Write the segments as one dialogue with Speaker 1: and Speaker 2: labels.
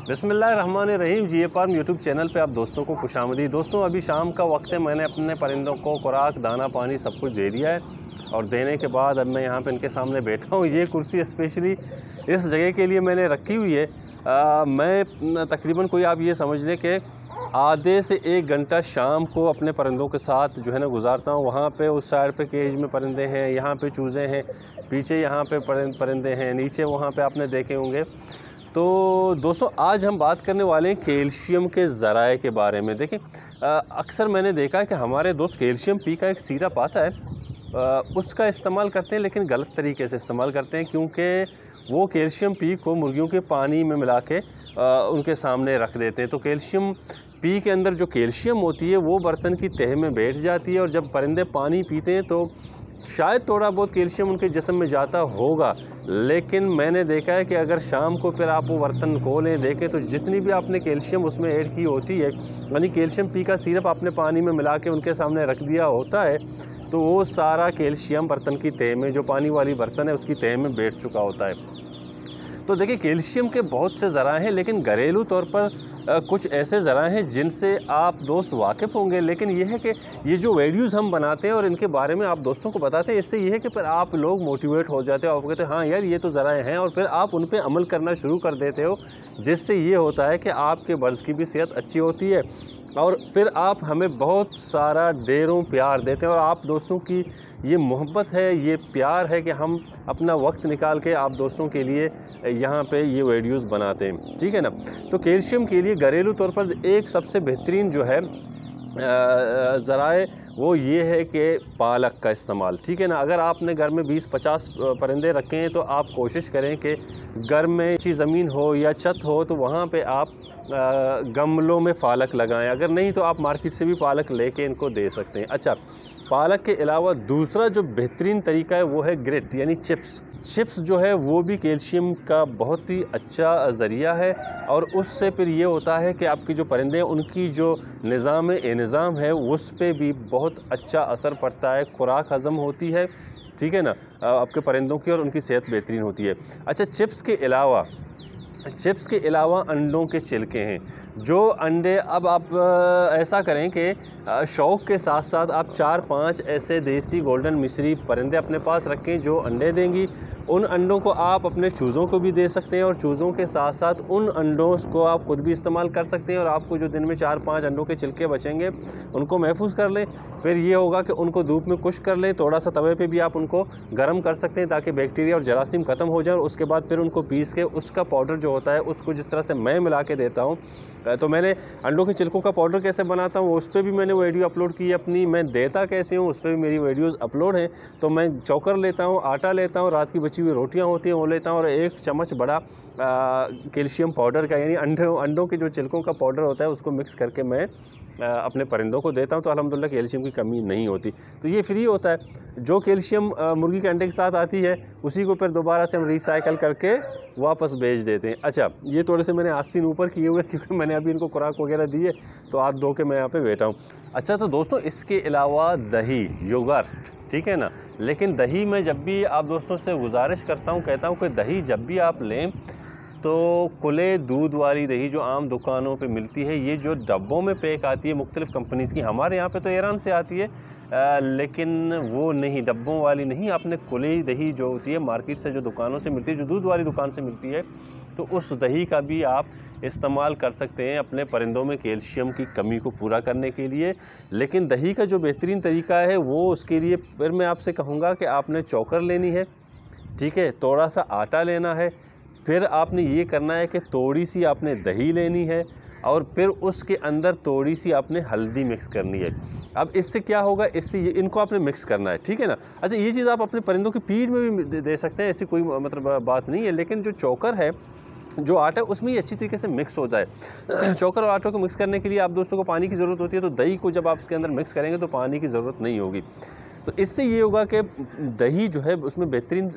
Speaker 1: बिस्मिल्लाहिर्रहमानिर्रहीम। जी farm YouTube channel पे आप दोस्तों को खुशामदीद। दोस्तों अभी शाम का वक्त है, मैंने अपने परिंदों को खुराक दाना पानी सब कुछ दे दिया है और देने के बाद अब मैं यहाँ पे इनके सामने बैठा हूँ। ये कुर्सी स्पेशली इस जगह के लिए मैंने रखी हुई है। मैं तकरीबन कोई आप ये समझ लें कि आधे से 1 घंटा शाम को अपने परिंदों के साथ जो है ना गुजारता हूँ। वहाँ पे उस साइड पे केज में परिंदे हैं, यहाँ पे चूज़े हैं, पीछे यहाँ पे परिंदे हैं, नीचे वहाँ पे आपने देखे होंगे। तो दोस्तों आज हम बात करने वाले हैं कैल्शियम के ज़राए के बारे में। देखें अक्सर मैंने देखा है कि हमारे दोस्त कैल्शियम पी का एक सिरप आता है, उसका इस्तेमाल करते हैं, लेकिन गलत तरीके से इस्तेमाल करते हैं, क्योंकि वो कैल्शियम पी को मुर्गियों के पानी में मिला के उनके सामने रख देते हैं। तो कैल्शियम पी के अंदर जो कैल्शियम होती है वो बर्तन की तह में बैठ जाती है और जब परिंदे पानी पीते हैं तो शायद थोड़ा बहुत कैल्शियम उनके जिस्म में जाता होगा, लेकिन मैंने देखा है कि अगर शाम को फिर आप वो बर्तन खोलें देखें तो जितनी भी आपने कैल्शियम उसमें ऐड की होती है, यानी कैल्शियम पी का सिरप आपने पानी में मिला के उनके सामने रख दिया होता है, तो वो सारा कैल्शियम बर्तन की तह में, जो पानी वाली बर्तन है उसकी तह में बैठ चुका होता है। तो देखिए कैल्शियम के बहुत से ज़रा हैं, लेकिन घरेलू तौर पर कुछ ऐसे ज़रा हैं जिनसे आप दोस्त वाकिफ़ होंगे। लेकिन यह है कि ये जो वीडियोज़ हम बनाते हैं और इनके बारे में आप दोस्तों को बताते हैं, इससे ये है कि फिर आप लोग मोटिवेट हो जाते हो, आप कहते हैं हाँ यार ये तो ज़रा हैं, और फिर आप उन पर अमल करना शुरू कर देते हो, जिससे ये होता है कि आपके बर्ड्स की भी सेहत अच्छी होती है और फिर आप हमें बहुत सारा ढेरों प्यार देते हैं। और आप दोस्तों की ये मोहब्बत है, ये प्यार है कि हम अपना वक्त निकाल के आप दोस्तों के लिए यहाँ पे ये वीडियोस बनाते हैं, ठीक है ना। तो कैल्शियम के लिए घरेलू तौर पर एक सबसे बेहतरीन जो है ज़राए वो ये है कि पालक का इस्तेमाल, ठीक है ना। अगर आपने घर में 20-50 परिंदे रखे हैं तो आप कोशिश करें कि घर में अच्छी ज़मीन हो या छत हो तो वहाँ पे आप गमलों में पालक लगाएं। अगर नहीं तो आप मार्केट से भी पालक लेके इनको दे सकते हैं। अच्छा, पालक के अलावा दूसरा जो बेहतरीन तरीका है वो है ग्रिट यानी चिप्स जो है वो भी कैल्शियम का बहुत ही अच्छा ज़रिया है और उससे फिर ये होता है कि आपके जो परिंदे हैं उनकी जो निज़ाम है उस पर भी बहुत अच्छा असर पड़ता है, खुराक हज़म होती है, ठीक है ना, आपके परिंदों की, और उनकी सेहत बेहतरीन होती है। अच्छा, चिप्स के अलावा अंडों के छिलके हैं, जो अंडे, अब आप ऐसा करें कि शौक़ के साथ साथ आप 4-5 ऐसे देसी गोल्डन मिस्री परिंदे अपने पास रखें जो अंडे देंगी। उन अंडों को आप अपने चूज़ों को भी दे सकते हैं और चूज़ों के साथ साथ उन अंडों को आप खुद भी इस्तेमाल कर सकते हैं। और आपको जो दिन में 4-5 अंडों के छिलके बचेंगे उनको महफूज कर लें। फिर ये होगा कि उनको धूप में खुश्क कर लें, थोड़ा सा तवे पे भी आप उनको गर्म कर सकते हैं ताकि बैक्टीरिया और जरासीम ख़त्म हो जाए। और उसके बाद फिर उनको पीस के उसका पाउडर जो होता है उसको जिस तरह से मैं मिला के देता हूँ, तो मैंने अंडों के छिलकों का पाउडर कैसे बनाता हूँ उस पर भी मैंने वीडियो अपलोड की है अपनी, मैं देता कैसे हूँ उस पर भी मेरी वीडियोस अपलोड हैं। तो मैं चोकर लेता हूँ, आटा लेता हूँ, रात की बची हुई रोटियाँ होती हैं वो लेता हूँ और 1 चम्मच बड़ा कैल्शियम पाउडर का यानी अंडों के जो छिलकों का पाउडर होता है उसको मिक्स करके मैं अपने परिंदों को देता हूँ। तो अल्हम्दुलिल्लाह कैल्शियम की कमी नहीं होती। तो ये फ्री होता है, जो कैल्शियम मुर्गी के अंडे के साथ आती है उसी को फिर दोबारा से हम रिसाइकल करके वापस बेच देते हैं। अच्छा, ये थोड़े से मैंने आस्तीन ऊपर किए हुए क्योंकि मैंने अभी इनको खुराक वगैरह दी है, तो हाथ धो के मैं यहाँ पे बैठा हूँ। अच्छा, तो दोस्तों इसके अलावा दही, योगर्ट, ठीक है ना, लेकिन दही में जब भी आप दोस्तों से गुजारिश करता हूँ, कहता हूँ कि दही जब भी आप लें तो खुले दूध वाली दही जो आम दुकानों पे मिलती है, ये जो डब्बों में पैक आती है मुख्तलिफ़ कंपनीज़ की, हमारे यहाँ पे तो ईरान से आती है, लेकिन वो नहीं, डब्बों वाली नहीं, आपने खुली दही जो होती है मार्केट से जो दुकानों से मिलती है, जो दूध वाली दुकान से मिलती है, तो उस दही का भी आप इस्तेमाल कर सकते हैं अपने परिंदों में कैल्शियम की कमी को पूरा करने के लिए। लेकिन दही का जो बेहतरीन तरीका है वो, उसके लिए फिर मैं आपसे कहूँगा कि आपने चोकर लेनी है, ठीक है, थोड़ा सा आटा लेना है, फिर आपने ये करना है कि थोड़ी सी आपने दही लेनी है और फिर उसके अंदर थोड़ी सी आपने हल्दी मिक्स करनी है। अब इससे क्या होगा, इससे इनको आपने मिक्स करना है, ठीक है ना। अच्छा, ये चीज़ आप अपने परिंदों की फीड में भी दे सकते हैं, ऐसी कोई मतलब बात नहीं है, लेकिन जो चोकर है, जो आटा है उसमें ये अच्छी तरीके से मिक्स हो जाए। चोकर और आटे को मिक्स करने के लिए आप दोस्तों को पानी की ज़रूरत होती है, तो दही को जब आप इसके अंदर मिक्स करेंगे तो पानी की ज़रूरत नहीं होगी। तो इससे ये होगा कि दही जो है उसमें बेहतरीन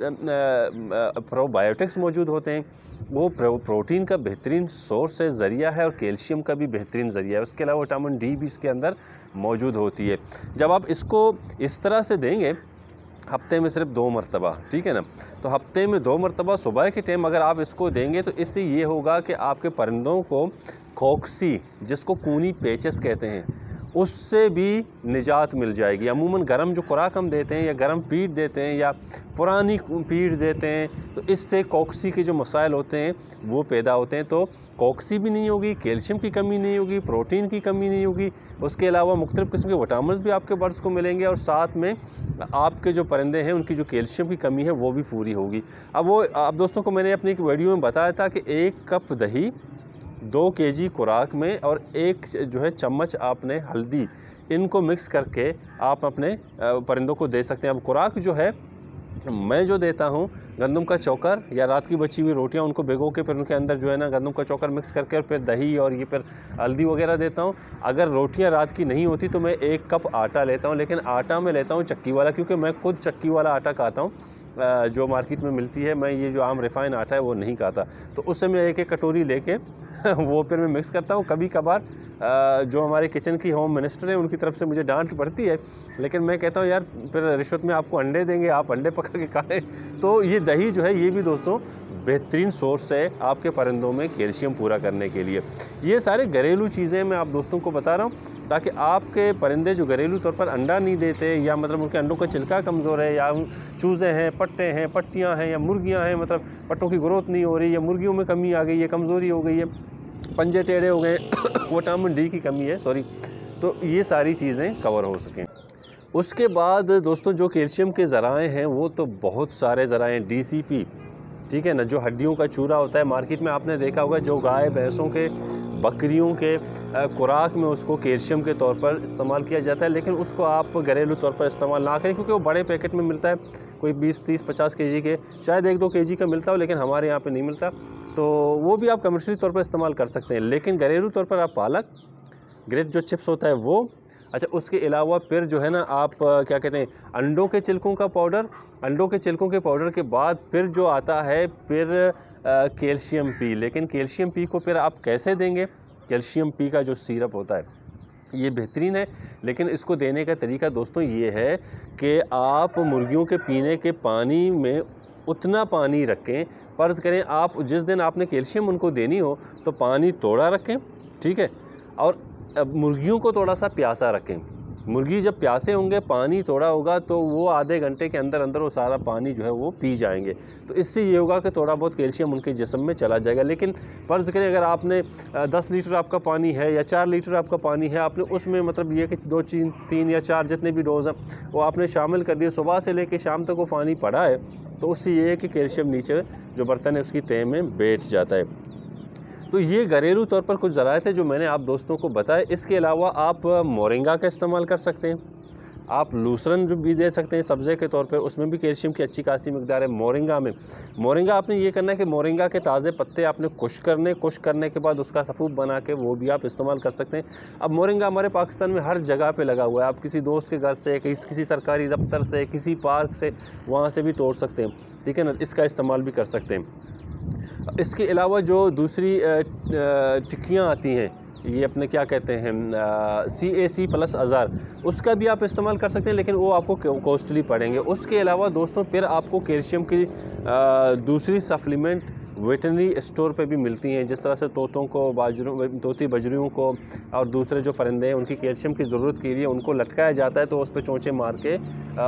Speaker 1: प्रोबायोटिक्स मौजूद होते हैं, वो प्रोटीन का बेहतरीन सोर्स है, ज़रिया है, और कैल्शियम का भी बेहतरीन ज़रिया है। उसके अलावा विटामिन डी भी इसके अंदर मौजूद होती है। जब आप इसको इस तरह से देंगे हफ्ते में सिर्फ 2 मरतबा, ठीक है ना। तो हफ्ते में 2 मरतबा सुबह के टाइम अगर आप इसको देंगे तो इससे ये होगा कि आपके परिंदों को कॉक्सी, जिसको कूनी पेचस कहते हैं, उससे भी निजात मिल जाएगी। अमूमन गरम जो खुराक हम देते हैं या गरम फीड देते हैं या पुरानी फीड देते हैं, तो इससे कॉक्सी के जो मसाइल होते हैं वो पैदा होते हैं। तो कॉक्सी भी नहीं होगी, कैल्शियम की कमी नहीं होगी, प्रोटीन की कमी नहीं होगी, उसके अलावा मुख्तलिफ़ किस्म के विटामिन भी आपके बर्ड्स को मिलेंगे, और साथ में आपके जो परिंदे हैं उनकी जो कैल्शियम की कमी है वो भी पूरी होगी। अब वो आप दोस्तों को मैंने अपनी एक वीडियो में बताया था कि 1 कप दही 2 केजी खुराक में और 1 जो है चम्मच आपने हल्दी, इनको मिक्स करके आप अपने परिंदों को दे सकते हैं। अब खुराक जो है मैं जो देता हूँ, गंदम का चोकर या रात की बची हुई रोटियां, उनको भिगो के फिर उनके अंदर जो है ना गंदम का चोकर मिक्स करके और फिर दही और ये फिर हल्दी वगैरह देता हूँ। अगर रोटियां रात की नहीं होती तो मैं 1 कप आटा लेता हूँ, लेकिन आटा मैं लेता हूँ चक्की वाला, क्योंकि मैं खुद चक्की वाला आटा खाता हूँ, जो मार्केट में मिलती है। मैं ये जो आम रिफ़ाइन आटा है वो नहीं खाता, तो उससे मैं 1-1 कटोरी लेके वो फिर मैं मिक्स करता हूँ। कभी कभार जो हमारे किचन की होम मिनिस्टर हैं उनकी तरफ से मुझे डांट पड़ती है, लेकिन मैं कहता हूँ यार फिर रिश्वत में आपको अंडे देंगे, आप अंडे पका के खाएं। तो ये दही जो है ये भी दोस्तों बेहतरीन सोर्स है आपके परिंदों में कैल्शियम पूरा करने के लिए। ये सारे घरेलू चीज़ें मैं आप दोस्तों को बता रहा हूँ ताकि आपके परिंदे जो घरेलू तौर पर अंडा नहीं देते, या मतलब उनके अंडों का छिलका कमज़ोर है, या चूज़े हैं, पट्टे हैं, पट्टियाँ हैं, या मुर्गियाँ हैं, मतलब पट्टों की ग्रोथ नहीं हो रही, या मुर्गियों में कमी आ गई है, कमज़ोरी हो गई है, पंजे टेढ़े हो गए, विटामिन डी की कमी है, सॉरी, तो ये सारी चीज़ें कवर हो सकें। उसके बाद दोस्तों जो कैल्शियम के ज़राए हैं वो तो बहुत सारे ज़राए हैं। DCP, ठीक है ना, जो हड्डियों का चूरा होता है, मार्केट में आपने देखा होगा, जो गाय भैंसों के बकरियों के खुराक में उसको कैल्शियम के तौर पर इस्तेमाल किया जाता है, लेकिन उसको आप घरेलू तौर पर इस्तेमाल ना करें, क्योंकि वो बड़े पैकेट में मिलता है, कोई 20, 30, 50 केजी के, शायद 1-2 केजी का मिलता हो, लेकिन हमारे यहाँ पे नहीं मिलता, तो वो भी आप कमर्शियली तौर पर इस्तेमाल कर सकते हैं। लेकिन घरेलू तौर पर आप पालक, ग्रेट जो चिप्स होता है वो, अच्छा उसके अलावा फिर जो है ना आप क्या कहते हैं, अंडों के छिलकों का पाउडर, अंडों के छिलकों के पाउडर के बाद फिर जो आता है फिर कैल्शियम पी। लेकिन कैल्शियम पी को फिर आप कैसे देंगे? कैल्शियम पी का जो सिरप होता है ये बेहतरीन है, लेकिन इसको देने का तरीका दोस्तों ये है कि आप मुर्गियों के पीने के पानी में उतना पानी रखें, फ़र्ज़ करें आप जिस दिन आपने कैल्शियम उनको देनी हो तो पानी थोड़ा रखें, ठीक है, और मुर्गियों को थोड़ा सा प्यासा रखें। मुर्गी जब प्यासे होंगे, पानी थोड़ा होगा, तो वो आधे घंटे के अंदर अंदर वो सारा पानी जो है वो पी जाएंगे। तो इससे ये होगा कि थोड़ा बहुत कैल्शियम उनके जिस्म में चला जाएगा। लेकिन फ़र्ज़ करें अगर आपने 10 लीटर आपका पानी है या 4 लीटर आपका पानी है, आपने उसमें मतलब ये कि 2, 3 या 4 जितने भी डोज़ हैं वो आपने शामिल कर दिए, सुबह से लेकर शाम तक वो पानी पड़ा है, तो उससे ये है कि कैल्शियम नीचे जो बर्तन है उसकी तह में बैठ जाता है। तो ये घरेलू तौर पर कुछ ज़राए थे जो मैंने आप दोस्तों को बताए। इसके अलावा आप मोरिंगा का इस्तेमाल कर सकते हैं, आप लूसरन जो भी दे सकते हैं सब्ज़े के तौर पे, उसमें भी कैल्शियम की अच्छी खासी मिकदार है। मोरिंगा आपने ये करना है कि मोरिंगा के ताज़े पत्ते आपने खुश्क करने के बाद उसका सफ़ूफ बना के वो भी आप इस्तेमाल कर सकते हैं। अब मोरिंगा हमारे पाकिस्तान में हर जगह पे लगा हुआ है, आप किसी दोस्त के घर से, किसी सरकारी दफ्तर से, किसी पार्क से, वहाँ से भी तोड़ सकते हैं, ठीक है ना, इसका इस्तेमाल भी कर सकते हैं। इसके अलावा जो दूसरी टिक्कियाँ आती हैं, ये अपने क्या कहते हैं CAC प्लस अज़ार, उसका भी आप इस्तेमाल कर सकते हैं, लेकिन वो आपको कॉस्टली पड़ेंगे। उसके अलावा दोस्तों फिर आपको कैल्शियम की दूसरी सप्लीमेंट वेटरनरी स्टोर पे भी मिलती हैं, जिस तरह से तोतों को, तोती बजरियों को और दूसरे जो परिंदे हैं उनकी कैल्शियम की ज़रूरत के लिए उनको लटकाया जाता है, तो उस पर चोंचे मार के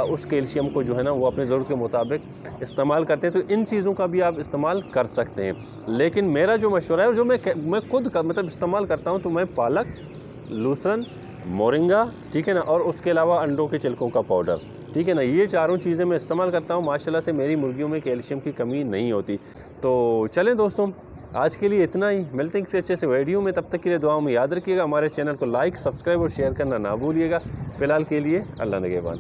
Speaker 1: उस कैल्शियम को जो है ना वो अपनी ज़रूरत के मुताबिक इस्तेमाल करते हैं। तो इन चीज़ों का भी आप इस्तेमाल कर सकते हैं। लेकिन मेरा जो मशवरा है, जो मैं खुद मतलब इस्तेमाल करता हूँ, तो मैं पालक, लूसरन, मोरिंगा, ठीक है ना, और उसके अलावा अंडों के छिलकों का पाउडर, ठीक है ना, ये चारों चीज़ें मैं इस्तेमाल करता हूँ। माशाल्लाह से मेरी मुर्गियों में कैल्शियम की कमी नहीं होती। तो चलें दोस्तों, आज के लिए इतना ही, मिलते हैं किसी अच्छे से वीडियो में, तब तक के लिए दुआओं में याद रखिएगा। हमारे चैनल को लाइक, सब्सक्राइब और शेयर करना ना भूलिएगा। फ़िलहाल के लिए अल्लाह निगहबान।